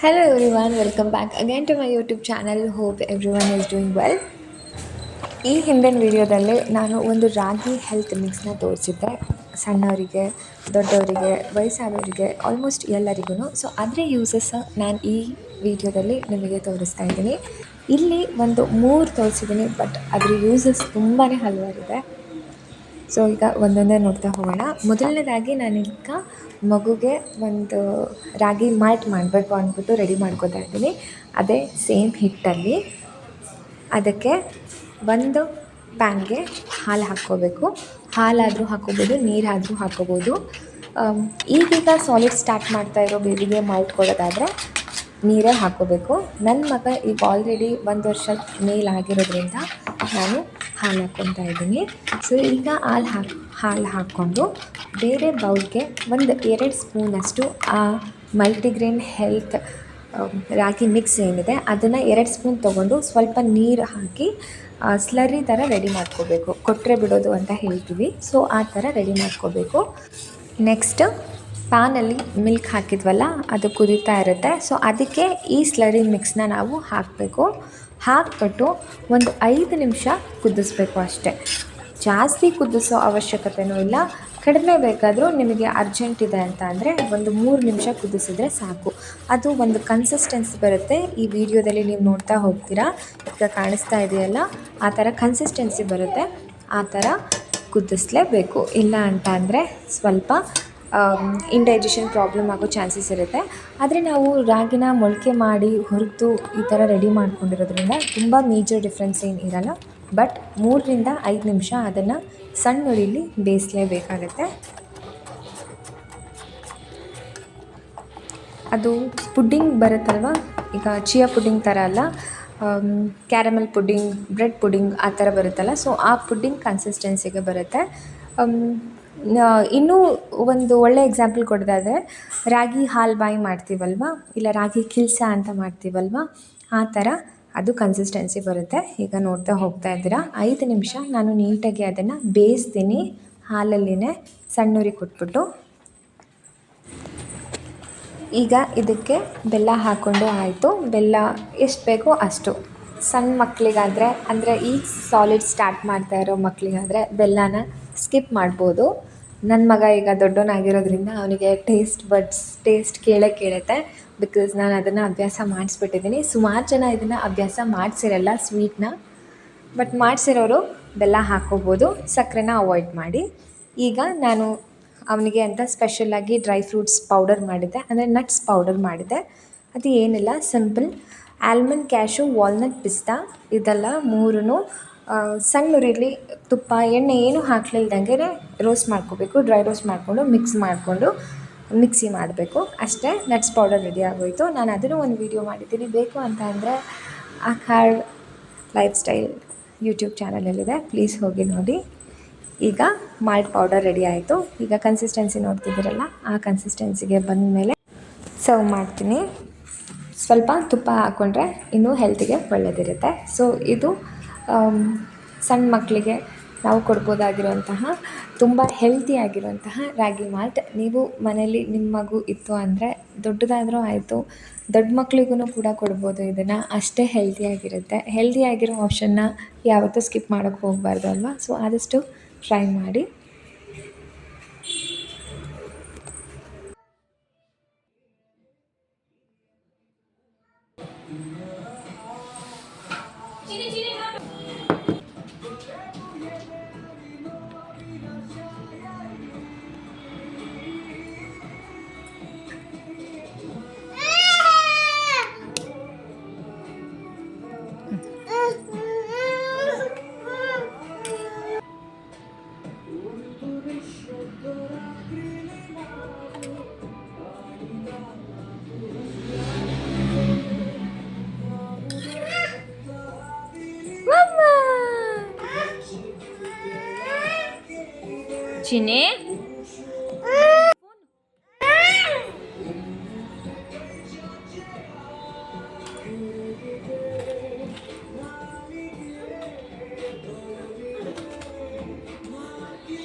Hello everyone, welcome back again to my YouTube channel. Hope everyone is doing well. ಈ ಹಿಂದಿನ ವಿಡಿಯೋದಲ್ಲಿ ನಾನು ಒಂದು ರಾಗಿ ಹೆಲ್ತ್ ಮಿಕ್ಸ್ನ ತೋರಿಸಿದ್ದೆ ಸಣ್ಣವರಿಗೆ, ದೊಡ್ಡವರಿಗೆ, ವಯಸ್ಸಾದವರಿಗೆ, ಆಲ್ಮೋಸ್ಟ್ ಎಲ್ಲರಿಗೂ. ಸೊ ಅದರ ಯೂಸಸ್ ನಾನು ಈ ವಿಡಿಯೋದಲ್ಲಿ ನಿಮಗೆ ತೋರಿಸ್ತಾ ಇದ್ದೀನಿ. ಇಲ್ಲಿ ಒಂದು 3 ತೋರಿಸಿದ್ದೀನಿ, ಬಟ್ ಅದರ ಯೂಸಸ್ ತುಂಬಾ ಹಲವಾರಿದೆ. ಸೊ ಈಗ ಒಂದೊಂದೇ ನೋಡ್ತಾ ಹೋಗೋಣ. ಮೊದಲನೇದಾಗಿ ನಾನೀಗ ಮಗುಗೆ ಒಂದು ರಾಗಿ ಮಾಲ್ಟ್ ಮಾಡಬೇಕು ಅಂದ್ಬಿಟ್ಟು ರೆಡಿ ಮಾಡ್ಕೋತಾ ಇದ್ದೀನಿ. ಅದೇ ಸೇಮ್ ಹಿಟ್ಟಲ್ಲಿ ಅದಕ್ಕೆ ಒಂದು ಪ್ಯಾನ್ಗೆ ಹಾಲು ಹಾಕ್ಕೋಬೇಕು. ಹಾಲಾದರೂ ಹಾಕ್ಕೋಬೋದು, ನೀರಾದರೂ ಹಾಕ್ಕೋಬೋದು. ಈಗೀಗ ಸಾಲಿಡ್ ಸ್ಟಾರ್ಟ್ ಮಾಡ್ತಾ ಇರೋ ಬೇಬಿಗೆ ಮಾಲ್ಟ್ ಕೊಡೋದಾದರೆ ನೀರೇ ಹಾಕ್ಕೋಬೇಕು. ನನ್ನ ಮಗ ಈಗ ಆಲ್ರೆಡಿ 1 ವರ್ಷ ಮೇಲಾಗಿರೋದ್ರಿಂದ ನಾನು ಹಾಲು ಹಾಕ್ಕೊತಾ ಇದ್ದೀನಿ. ಸೊ ಈಗ ಹಾಲು ಹಾಕ್ಕೊಂಡು ಬೇರೆ ಬೌಲ್ಗೆ ಒಂದು 2 ಸ್ಪೂನಷ್ಟು ಆ ಮಲ್ಟಿಗ್ರೇನ್ ಹೆಲ್ತ್ ರಾಗಿ ಮಿಕ್ಸ್ ಏನಿದೆ ಅದನ್ನು 2 ಸ್ಪೂನ್ ತೊಗೊಂಡು ಸ್ವಲ್ಪ ನೀರು ಹಾಕಿ ಸ್ಲರಿ ಥರ ರೆಡಿ ಮಾಡ್ಕೋಬೇಕು. ಕೊಟ್ಟರೆ ಬಿಡೋದು ಅಂತ ಹೇಳ್ತೀವಿ. ಸೊ ಆ ಥರ ರೆಡಿ ಮಾಡ್ಕೋಬೇಕು. ನೆಕ್ಸ್ಟ್ ಪ್ಯಾನಲ್ಲಿ ಮಿಲ್ಕ್ ಹಾಕಿದ್ವಲ್ಲ, ಅದು ಕುದೀತಾ ಇರುತ್ತೆ. ಸೊ ಅದಕ್ಕೆ ಈ ಸ್ಲರಿ ಮಿಕ್ಸ್ನ ನಾವು ಹಾಕಬೇಕು. ಹಾಕ್ಬಿಟ್ಟು ಒಂದು 5 ನಿಮಿಷ ಕುದಿಸ್ಬೇಕು ಅಷ್ಟೇ. ಜಾಸ್ತಿ ಕುದಿಸೋ ಅವಶ್ಯಕತೆಯೂ ಇಲ್ಲ, ಕಡಿಮೆ ಬೇಕಾದರೂ ನಿಮಗೆ ಅರ್ಜೆಂಟ್ ಇದೆ ಅಂತ ಅಂದರೆ ಒಂದು 3 ನಿಮಿಷ ಕುದಿಸಿದ್ರೆ ಸಾಕು. ಅದು ಒಂದು ಕನ್ಸಿಸ್ಟೆನ್ಸಿ ಬರುತ್ತೆ. ಈ ವಿಡಿಯೋದಲ್ಲಿ ನೀವು ನೋಡ್ತಾ ಹೋಗ್ತೀರಾ, ಈಗ ಕಾಣಿಸ್ತಾ ಇದೆಯಲ್ಲ, ಆ ಥರ ಕನ್ಸಿಸ್ಟೆನ್ಸಿ ಬರುತ್ತೆ. ಆ ಥರ ಕುದಿಸ್ಲೇಬೇಕು. ಇಲ್ಲ ಅಂತ ಅಂದರೆ ಸ್ವಲ್ಪ ಇಂಡೈಜೆಷನ್ ಪ್ರಾಬ್ಲಮ್ ಆಗೋ ಚಾನ್ಸಸ್ ಇರುತ್ತೆ. ಆದರೆ ನಾವು ರಾಗಿನ ಮೊಳಕೆ ಮಾಡಿ ಹುರಿದು ಈ ಥರ ರೆಡಿ ಮಾಡ್ಕೊಂಡಿರೋದ್ರಿಂದ ತುಂಬ ಮೇಜರ್ ಡಿಫ್ರೆನ್ಸ್ ಏನು ಇರೋಲ್ಲ. ಬಟ್ 3ರಿಂದ 5 ನಿಮಿಷ ಅದನ್ನು ಸಣ್ಣ ಉರಿಲಿ ಬೇಯಿಸಲೇಬೇಕಾಗತ್ತೆ. ಅದು ಪುಡ್ಡಿಂಗ್ ಬರುತ್ತಲ್ವ, ಈಗ ಚಿಯಾ ಪುಡ್ಡಿಂಗ್ ಥರ ಅಲ್ಲ, ಕ್ಯಾರಮೆಲ್ ಪುಡ್ಡಿಂಗ್, ಬ್ರೆಡ್ ಪುಡ್ಡಿಂಗ್ ಆ ಥರ ಬರುತ್ತಲ್ಲ. ಸೊ ಆ ಪುಡ್ಡಿಂಗ್ ಕನ್ಸಿಸ್ಟೆನ್ಸಿಗೆ ಬರುತ್ತೆ. ಇನ್ನೂ ಒಂದು ಒಳ್ಳೆ ಎಕ್ಸಾಂಪಲ್ ಕೊಡೋದಾದರೆ ರಾಗಿ ಹಾಲ್ಬಾಯಿ ಮಾಡ್ತೀವಲ್ವ, ಇಲ್ಲ ರಾಗಿ ಕಿಲ್ಸ ಅಂತ ಮಾಡ್ತೀವಲ್ವ, ಆ ಥರ ಅದು ಕನ್ಸಿಸ್ಟೆನ್ಸಿ ಬರುತ್ತೆ. ಈಗ ನೋಡ್ತಾ ಹೋಗ್ತಾ ಇದ್ದೀರಾ, 5 ನಿಮಿಷ ನಾನು ನೀಟಾಗಿ ಅದನ್ನು ಬೇಯಿಸ್ತೀನಿ ಹಾಲಲ್ಲಿನೇ ಸಣ್ಣೂರಿ ಕೊಟ್ಬಿಟ್ಟು. ಈಗ ಇದಕ್ಕೆ ಬೆಲ್ಲ ಹಾಕ್ಕೊಂಡು ಆಯಿತು. ಬೆಲ್ಲ ಎಷ್ಟು ಬೇಕೋ ಅಷ್ಟು. ಸಣ್ಣ ಮಕ್ಕಳಿಗಾದರೆ, ಅಂದರೆ ಈಗ ಸಾಲಿಡ್ ಸ್ಟಾರ್ಟ್ ಮಾಡ್ತಾ ಇರೋ ಮಕ್ಕಳಿಗಾದರೆ ಬೆಲ್ಲನ ಸ್ಕಿಪ್ ಮಾಡ್ಬೋದು. ನನ್ನ ಮಗ ಈಗ ದೊಡ್ಡವನಾಗಿರೋದ್ರಿಂದ ಅವನಿಗೆ ಟೇಸ್ಟ್ ಕೇಳುತ್ತೆ. ಬಿಕಾಸ್ ನಾನು ಅದನ್ನು ಅಭ್ಯಾಸ ಮಾಡಿಸ್ಬಿಟ್ಟಿದ್ದೀನಿ. ಸುಮಾರು ಜನ ಇದನ್ನು ಅಭ್ಯಾಸ ಮಾಡಿಸಿರಲ್ಲ ಸ್ವೀಟ್ನ, ಬಟ್ ಮಾಡಿಸಿರೋರು ಬೆಲ್ಲ ಹಾಕ್ಕೋಬೋದು, ಸಕ್ಕರೆನ ಅವಾಯ್ಡ್ ಮಾಡಿ. ಈಗ ನಾನು ಅವನಿಗೆ ಅಂತ ಸ್ಪೆಷಲಾಗಿ ಡ್ರೈ ಫ್ರೂಟ್ಸ್ ಪೌಡರ್ ಮಾಡಿದ್ದೆ, ಅಂದರೆ ನಟ್ಸ್ ಪೌಡರ್ ಮಾಡಿದ್ದೆ. ಅದು ಏನಿಲ್ಲ, ಸಿಂಪಲ್ ಆಲ್ಮಂಡ್, ಕ್ಯಾಶು, ವಾಲ್ನಟ್, ಪಿಸ್ತಾ ಇದೆಲ್ಲ 3 ಸಣ್ಣ ಉರಿಲಿ ತುಪ್ಪ ಎಣ್ಣೆ ಏನು ಹಾಕ್ಲಿಲ್ದಂಗೆ ರೋಸ್ಟ್ ಮಾಡ್ಕೋಬೇಕು. ಡ್ರೈ ರೋಸ್ಟ್ ಮಾಡಿಕೊಂಡು ಮಿಕ್ಸಿ ಮಾಡಬೇಕು ಅಷ್ಟೇ. ನಟ್ಸ್ ಪೌಡರ್ ರೆಡಿ ಆಗೋಯಿತು. ನಾನು ಅದನ್ನು ಒಂದು ವೀಡಿಯೋ ಮಾಡಿದ್ದೀನಿ, ಬೇಕು ಅಂತ ಅಂದರೆ ಆಕಾಡ್ ಲೈಫ್ ಸ್ಟೈಲ್ ಯೂಟ್ಯೂಬ್ ಚಾನಲಲ್ಲಿದೆ, ಪ್ಲೀಸ್ ಹೋಗಿ ನೋಡಿ. ಈಗ ಮಾಲ್ಟ್ ಪೌಡರ್ ರೆಡಿ ಆಯಿತು. ಈಗ ಕನ್ಸಿಸ್ಟೆನ್ಸಿ ನೋಡ್ತಿದ್ದೀರಲ್ಲ, ಆ ಕನ್ಸಿಸ್ಟೆನ್ಸಿಗೆ ಬಂದ ಮೇಲೆ ಸರ್ವ್ ಮಾಡ್ತೀನಿ. ಸ್ವಲ್ಪ ತುಪ್ಪ ಹಾಕ್ಕೊಂಡ್ರೆ ಇನ್ನೂ ಹೆಲ್ತಿಗೆ ಒಳ್ಳೆಯದಿರುತ್ತೆ. ಸೊ ಇದು ಸಣ್ಣ ಮಕ್ಕಳಿಗೆ ನಾವು ಕೊಡ್ಬೋದಾಗಿರುವಂತಹ ತುಂಬ ಹೆಲ್ತಿಯಾಗಿರುವಂತಹ ರಾಗಿ ಮಾಲ್ಟ್. ನೀವು ಮನೇಲಿ ನಿಮ್ಮ ಮಗು ಇತ್ತು ಅಂದರೆ ದೊಡ್ಡದಾದರೂ ಆಯಿತು, ದೊಡ್ಡ ಮಕ್ಕಳಿಗೂ ಕೂಡ ಕೊಡ್ಬೋದು ಇದನ್ನು. ಅಷ್ಟೇ ಹೆಲ್ತಿಯಾಗಿರೋ ಆಪ್ಷನ್ನ ಯಾವತ್ತೂ ಸ್ಕಿಪ್ ಮಾಡೋಕ್ಕೆ ಹೋಗಬಾರ್ದು ಅಲ್ವಾ. ಸೊ ಆದಷ್ಟು ಟ್ರೈ ಮಾಡಿ. ಚಿನ್ನಿ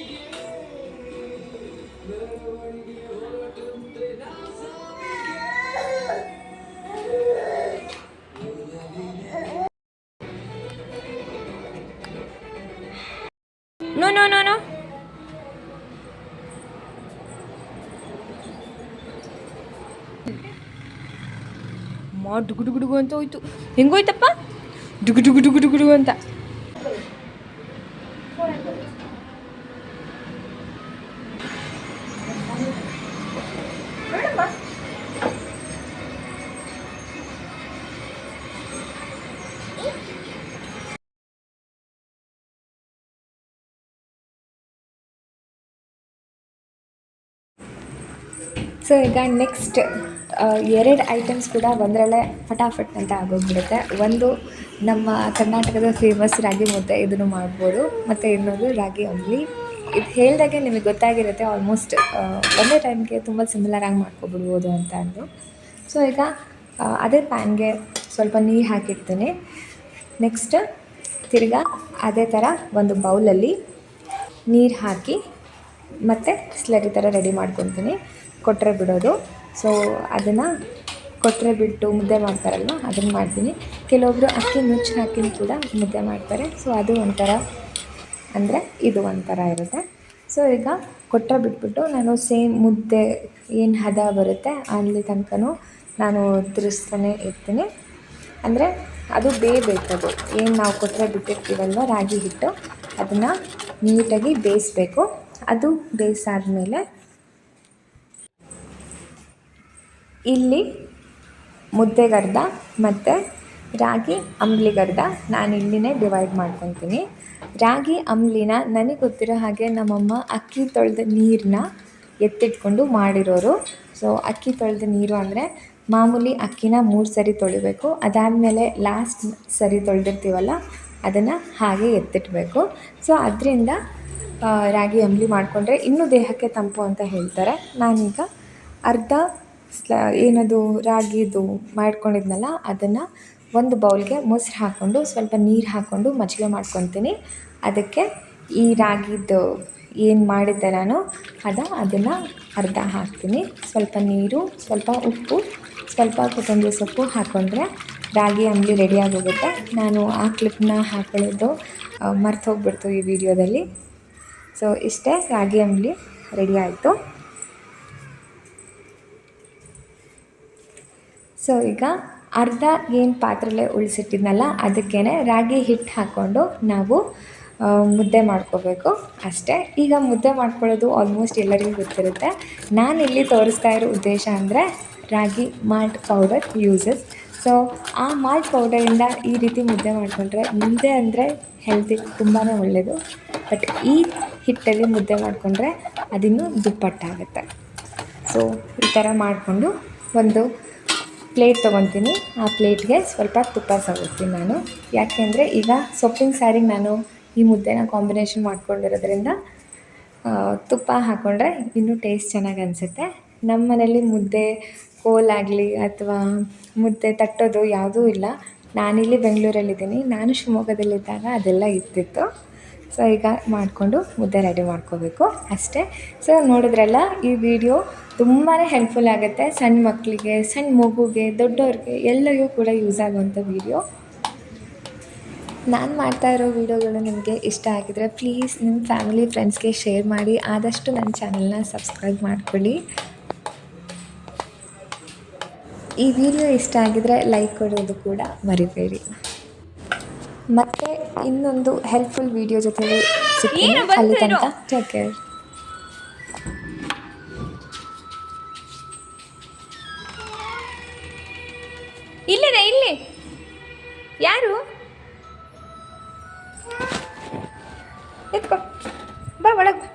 ನೋ ನೋ ನೋ ನೋ. ಡುಗು ಡುಗು ಡುಗು ಅಂತ ಹೋಯ್ತು. ಹೆಂಗೋಯ್ತಪ್ಪ? ಡುಗು ಡುಗು ಡುಗು ಡುಗು ಡುಗು ಅಂತ. ಸೊ ಈಗ ನೆಕ್ಸ್ಟ್ 2 ಐಟಮ್ಸ್ ಕೂಡ ಒಂದರಲ್ಲೇ ಫಟಾಫಟ್ ಅಂತ ಆಗೋಗ್ಬಿಡುತ್ತೆ. ಒಂದು ನಮ್ಮ ಕರ್ನಾಟಕದ ಫೇಮಸ್ ರಾಗಿ ಮುದ್ದೆ, ಇದನ್ನು ಮಾಡ್ಬೋದು. ಮತ್ತು ಇನ್ನೊಂದು ರಾಗಿ ಅಂಬಲಿ. ಇದು ಹೇಳಿದಾಗೆ ನಿಮಗೆ ಗೊತ್ತಾಗಿರುತ್ತೆ ಆಲ್ಮೋಸ್ಟ್ ಒಂದೇ ಟೈಮ್ಗೆ ತುಂಬ ಸಿಮಿಲರಾಗಿ ಮಾಡ್ಕೊಬಿಡ್ಬೋದು ಅಂತ ಅಂದು. ಸೊ ಈಗ ಅದೇ ಪ್ಯಾನ್ಗೆ ಸ್ವಲ್ಪ ನೀರು ಹಾಕಿಡ್ತೀನಿ. ನೆಕ್ಸ್ಟ್ ತಿರ್ಗಾ ಅದೇ ಥರ ಒಂದು ಬೌಲಲ್ಲಿ ನೀರು ಹಾಕಿ ಮತ್ತು ಸ್ಲರಿ ಥರ ರೆಡಿ ಮಾಡ್ಕೊತೀನಿ. ಕೊಟ್ಟರೆ ಬಿಡೋದು. ಸೊ ಅದನ್ನು ಕೊಟ್ಟರೆ ಬಿಟ್ಟು ಮುದ್ದೆ ಮಾಡ್ತಾರಲ್ವ, ಅದನ್ನು ಮಾಡ್ತೀನಿ. ಕೆಲವೊಬ್ಬರು ಅಕ್ಕಿ ನುಚ್ಚು ಹಾಕಿನೂ ಕೂಡ ಮುದ್ದೆ ಮಾಡ್ತಾರೆ. ಸೊ ಅದು ಒಂಥರ ಅಂದರೆ ಇದು ಒಂಥರ ಇರುತ್ತೆ. ಸೊ ಈಗ ಕೊಟ್ಟರೆ ಬಿಟ್ಬಿಟ್ಟು ನಾನು ಸೇಮ್ ಮುದ್ದೆ ಏನು ಹದ ಬರುತ್ತೆ ಅಲ್ಲಿ ತನಕನೂ ನಾನು ತಿರ್ಗಿಸ್ತಾನೆ ಇರ್ತೀನಿ. ಅಂದರೆ ಅದು ಬೇಯಬೇಕದು, ಏನು ನಾವು ಕೊಟ್ಟರೆ ಬಿಟ್ಟಿರ್ತೀವಲ್ವ ರಾಗಿ ಹಿಟ್ಟು, ಅದನ್ನು ನೀಟಾಗಿ ಬೇಯಿಸ್ಬೇಕು. ಅದು ಬೇಯಿಸಾದ್ಮೇಲೆ ಇಲ್ಲಿ ಮುದ್ದೆಗರ್ಧ ಮತ್ತು ರಾಗಿ ಅಂಬ್ಲಿಗರ್ಧ ನಾನು ಇಲ್ಲಿನೇ ಡಿವೈಡ್ ಮಾಡ್ಕೊತೀನಿ. ರಾಗಿ ಅಂಬ್ಲಿನ ನನಗೆ ಗೊತ್ತಿರೋ ಹಾಗೆ ನಮ್ಮಮ್ಮ ಅಕ್ಕಿ ತೊಳೆದ ನೀರನ್ನ ಎತ್ತಿಟ್ಕೊಂಡು ಮಾಡಿರೋರು. ಸೊ ಅಕ್ಕಿ ತೊಳೆದ ನೀರು ಅಂದರೆ ಮಾಮೂಲಿ ಅಕ್ಕಿನ 3 ಸರಿ ತೊಳಿಬೇಕು. ಅದಾದಮೇಲೆ ಲಾಸ್ಟ್ ಸರಿ ತೊಳೆದಿರ್ತೀವಲ್ಲ ಅದನ್ನು ಹಾಗೆ ಎತ್ತಿಡಬೇಕು. ಸೊ ಅದರಿಂದ ರಾಗಿ ಅಂಬಲಿ ಮಾಡಿಕೊಂಡ್ರೆ ಇನ್ನೂ ದೇಹಕ್ಕೆ ತಂಪು ಅಂತ ಹೇಳ್ತಾರೆ. ನಾನೀಗ ಅರ್ಧ ಏನದು ರಾಗಿದು ಮಾಡ್ಕೊಂಡಿದ್ನಲ್ಲ ಅದನ್ನು ಒಂದು ಬೌಲ್ಗೆ ಮೊಸರು ಹಾಕ್ಕೊಂಡು ಸ್ವಲ್ಪ ನೀರು ಹಾಕ್ಕೊಂಡು ಮಜ್ಜಿಗೆ ಮಾಡ್ಕೊತೀನಿ. ಅದಕ್ಕೆ ಈ ರಾಗಿದು ಏನು ಮಾಡಿದ್ದೆ ನಾನು ಅದನ್ನು ಅರ್ಧ ಹಾಕ್ತೀನಿ. ಸ್ವಲ್ಪ ನೀರು, ಸ್ವಲ್ಪ ಉಪ್ಪು, ಸ್ವಲ್ಪ ಕೊತ್ತಂಬರಿ ಸೊಪ್ಪು ಹಾಕ್ಕೊಂಡ್ರೆ ರಾಗಿ ಅಂಬಲಿ ರೆಡಿಯಾಗೋಗುತ್ತೆ. ನಾನು ಆ ಕ್ಲಿಪ್ನ ಹಾಕೊಳ್ಳೋದು ಮರ್ತು ಹೋಗ್ಬಿಡ್ತು ಈ ವಿಡಿಯೋದಲ್ಲಿ. ಸೊ ಇಷ್ಟೇ, ರಾಗಿ ಅಂಬಲಿ ರೆಡಿ ಆಯಿತು. ಸೊ ಈಗ ಅರ್ಧ ಏನು ಪಾತ್ರೆಲೇ ಉಳಿಸಿಟ್ಟಿದ್ನಲ್ಲ ಅದಕ್ಕೇ ರಾಗಿ ಹಿಟ್ಟು ಹಾಕ್ಕೊಂಡು ನಾವು ಮುದ್ದೆ ಮಾಡ್ಕೋಬೇಕು ಅಷ್ಟೇ. ಈಗ ಮುದ್ದೆ ಮಾಡ್ಕೊಳ್ಳೋದು ಆಲ್ಮೋಸ್ಟ್ ಎಲ್ಲರಿಗೂ ಗೊತ್ತಿರುತ್ತೆ. ನಾನಿಲ್ಲಿ ತೋರಿಸ್ತಾ ಇರೋ ಉದ್ದೇಶ ಅಂದರೆ ರಾಗಿ ಮಾಲ್ಟ್ ಪೌಡರ್ ಯೂಸಸ್. ಸೊ ಆ ಮಾಲ್ಟ್ ಪೌಡರಿಂದ ಈ ರೀತಿ ಮುದ್ದೆ ಮಾಡಿಕೊಂಡ್ರೆ ಮುದ್ದೆ ಅಂದರೆ ಹೆಲ್ತಿಗೆ ತುಂಬಾ ಒಳ್ಳೆಯದು. ಬಟ್ ಈ ಹಿಟ್ಟಲ್ಲಿ ಮುದ್ದೆ ಮಾಡಿಕೊಂಡ್ರೆ ಅದಿನ್ನೂ ದುಪ್ಪಟ್ಟಾಗುತ್ತೆ. ಸೊ ಈ ಥರ ಮಾಡಿಕೊಂಡು ಒಂದು ಪ್ಲೇಟ್ ತೊಗೊತೀನಿ. ಆ ಪ್ಲೇಟ್ಗೆ ಸ್ವಲ್ಪ ತುಪ್ಪ ಸವರ್ತೀನಿ ನಾನು. ಯಾಕೆಂದರೆ ಈಗ ಸೊಪ್ಪಿನ ಸಾರಿಗೆ ನಾನು ಈ ಮುದ್ದೆನ ಕಾಂಬಿನೇಷನ್ ಮಾಡ್ಕೊಂಡಿರೋದ್ರಿಂದ ತುಪ್ಪ ಹಾಕ್ಕೊಂಡ್ರೆ ಇನ್ನೂ ಟೇಸ್ಟ್ ಚೆನ್ನಾಗಿ ಅನಿಸುತ್ತೆ. ನಮ್ಮ ಮನೇಲಿ ಮುದ್ದೆ ಕೋಲಾಗಲಿ ಅಥವಾ ಮುದ್ದೆ ತಟ್ಟೋದು ಯಾವುದೂ ಇಲ್ಲ. ನಾನಿಲ್ಲಿ ಬೆಂಗಳೂರಲ್ಲಿದ್ದೀನಿ, ನಾನು ಶಿವಮೊಗ್ಗದಲ್ಲಿದ್ದಾಗ ಅದೆಲ್ಲ ಇರ್ತಿತ್ತು. ಸೊ ಈಗ ಮಾಡಿಕೊಂಡು ಮುದ್ದೆ ರೆಡಿ ಮಾಡ್ಕೋಬೇಕು ಅಷ್ಟೇ. ಸೊ ನೋಡಿದ್ರಲ್ಲ, ಈ ವಿಡಿಯೋ ತುಂಬಾ ಹೆಲ್ಪ್ಫುಲ್ ಆಗುತ್ತೆ. ಸಣ್ಣ ಮಕ್ಕಳಿಗೆ, ಸಣ್ಣ ಮಗುಗೆ, ದೊಡ್ಡವ್ರಿಗೆ ಎಲ್ಲರಿಗೂ ಕೂಡ ಯೂಸ್ ಆಗುವಂಥ ವಿಡಿಯೋ. ನಾನು ಮಾಡ್ತಾ ಇರೋ ವಿಡಿಯೋಗಳು ನಿಮಗೆ ಇಷ್ಟ ಆಗಿದರೆ ಪ್ಲೀಸ್ ನಿಮ್ಮ ಫ್ಯಾಮಿಲಿ ಫ್ರೆಂಡ್ಸ್ಗೆ ಶೇರ್ ಮಾಡಿ. ಆದಷ್ಟು ನನ್ನ ಚಾನಲ್ನ ಸಬ್ಸ್ಕ್ರೈಬ್ ಮಾಡ್ಕೊಳ್ಳಿ. ಈ ವಿಡಿಯೋ ಇಷ್ಟ ಆಗಿದರೆ ಲೈಕ್ ಕೊಡೋದು ಕೂಡ ಮರಿಬೇಡಿ. ಮತ್ತು ಇನ್ನೊಂದು ಹೆಲ್ಪ್ಫುಲ್ ವಿಡಿಯೋ ಜೊತೆಗೆ ಸಿಗ್ತೀನಿ. ಅಲ್ಲಿ ತನಕ ಟೇಕ್ ಕೇರ್. ಇಲ್ಲಿ ಯಾರು ಎತ್ಕೊ ಬಾ ಒಳಗೆ.